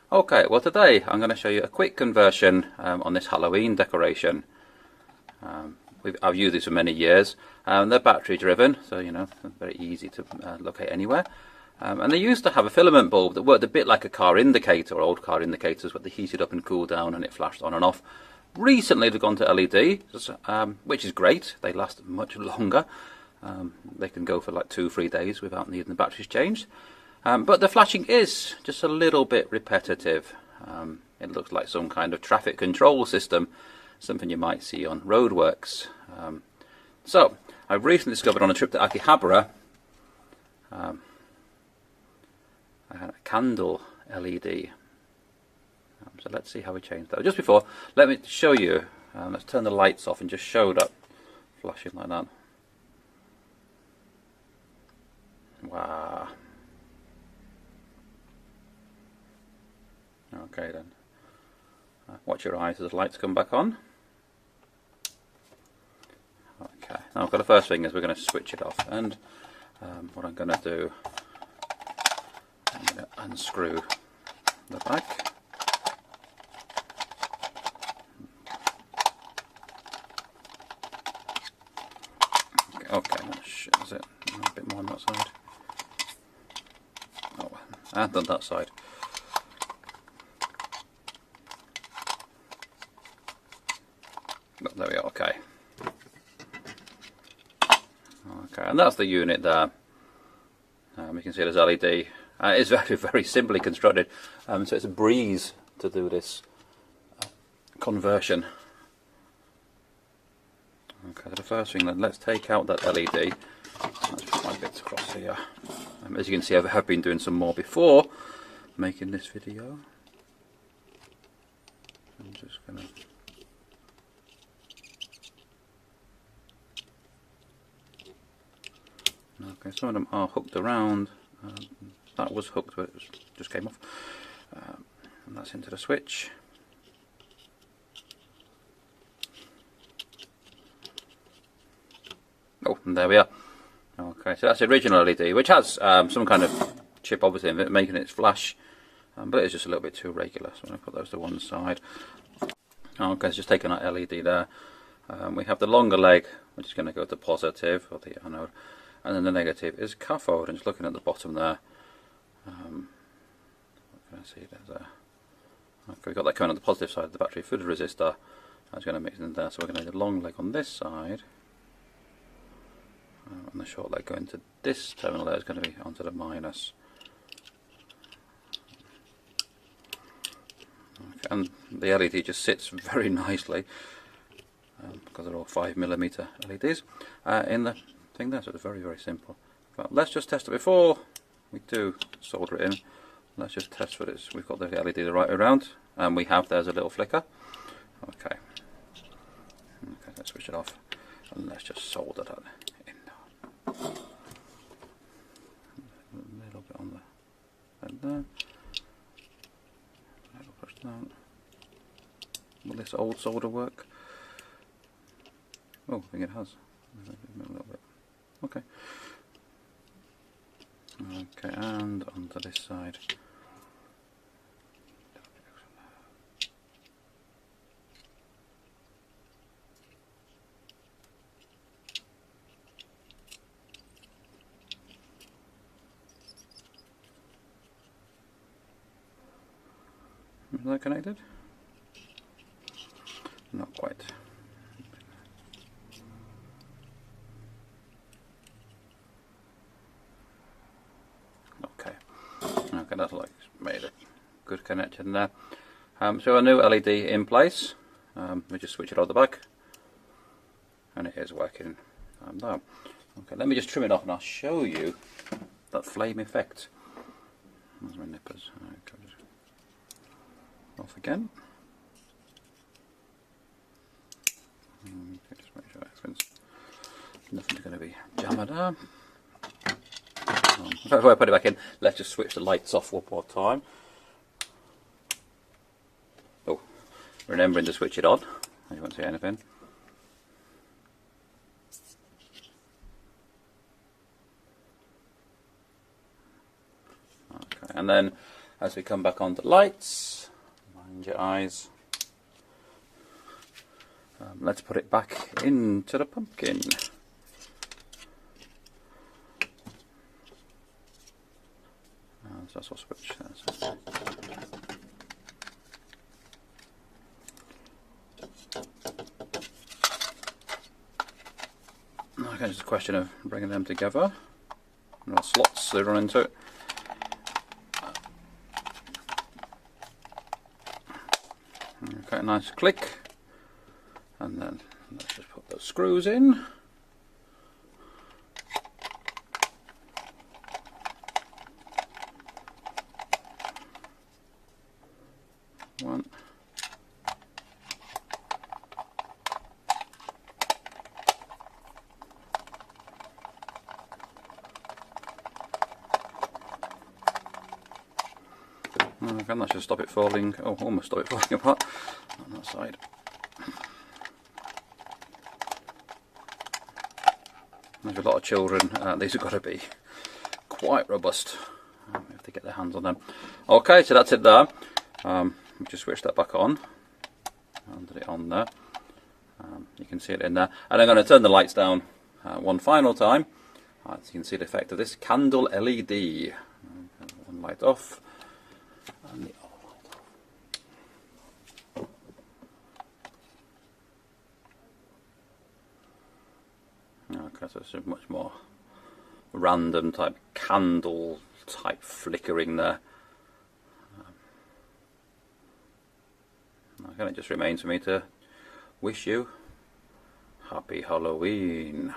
Okay, well today I'm going to show you a quick conversion on this Halloween decoration. I've used these for many years. They're battery driven, so you know, very easy to locate anywhere. And they used to have a filament bulb that worked a bit like a car indicator, or old car indicators, where they heated up and cooled down and it flashed on and off. Recently they've gone to LED, which is great. They last much longer. They can go for like 2-3 days without needing the batteries changed. But the flashing is just a little bit repetitive. It looks like some kind of traffic control system, something you might see on roadworks. So, I've recently discovered on a trip to Akihabara a candle LED. So let's see how we change that. Just before, let me show you. Let's turn the lights off and just show that flashing like that. Wow. Okay then, watch your eyes as the lights come back on. Okay, now the first thing is we're going to switch it off, and what I'm going to do, I'm going to unscrew the back. Okay, that shows it a bit more on that side. Oh, and on that side. Oh, there we are, okay. Okay, and that's the unit there. You can see there's LED. It's very, very simply constructed, so it's a breeze to do this conversion. Okay, so the first thing then, let's take out that LED. Let's put my bits across here. As you can see, I have been doing some more before making this video. I'm just going to... Okay, some of them are hooked around. That was hooked, but it just came off. And that's into the switch. Oh, and there we are. Okay, so that's the original LED, which has some kind of chip obviously in it, making it flash, but it's just a little bit too regular, so I'm going to put those to one side. Okay, it's just taking that LED there. We have the longer leg, which is going to go to positive, or the anode, and then the negative is cathode. And just looking at the bottom there, what can I see? There's a... Okay, we've got that coming on the positive side of the battery through the resistor. That's going to mix in there, so we're going to need a long leg on this side. And the short leg going to this terminal there is going to be onto the minus. Okay, and the LED just sits very nicely because they're all 5mm LEDs in the thing there, so it's very, very simple. But let's just test it before we do solder it in. Let's just test for this. We've got the LED the right way around, and we have, there's a little flicker. Okay, let's switch it off, and let's just solder that in. A little bit on the end there. A little push down. Will this old solder work? Oh, I think it has. A little bit. Okay. Okay, and onto this side. Is that connected? Not quite. Okay, that's like made a good connection there. So a new LED in place. We just switch it on the back, and it is working now. Okay, let me just trim it off, and I'll show you that flame effect. There's my nippers. Okay, just off again. Okay, just make sure nothing's going to be jammed there. Before I put it back in, let's just switch the lights off one more time. Oh, remembering to switch it on. You won't see anything. Okay, and then as we come back on the lights. Mind your eyes. Let's put it back into the pumpkin. So that's what switch. Okay, it's a question of bringing them together. No slots they run into it. Okay, nice click. And then let's just put those screws in. One. Okay, that should stop it falling. Oh, almost stop it falling apart on that side. There's a lot of children. These have got to be quite robust. We have to get their hands on them. Okay, so that's it there. We just switch that back on. And put it on there. You can see it in there. And I'm going to turn the lights down one final time. So you can see the effect of this candle LED. One light off. And the other light off. Okay, so it's a much more random type candle type flickering there. Okay, it just remains for me to wish you happy Halloween.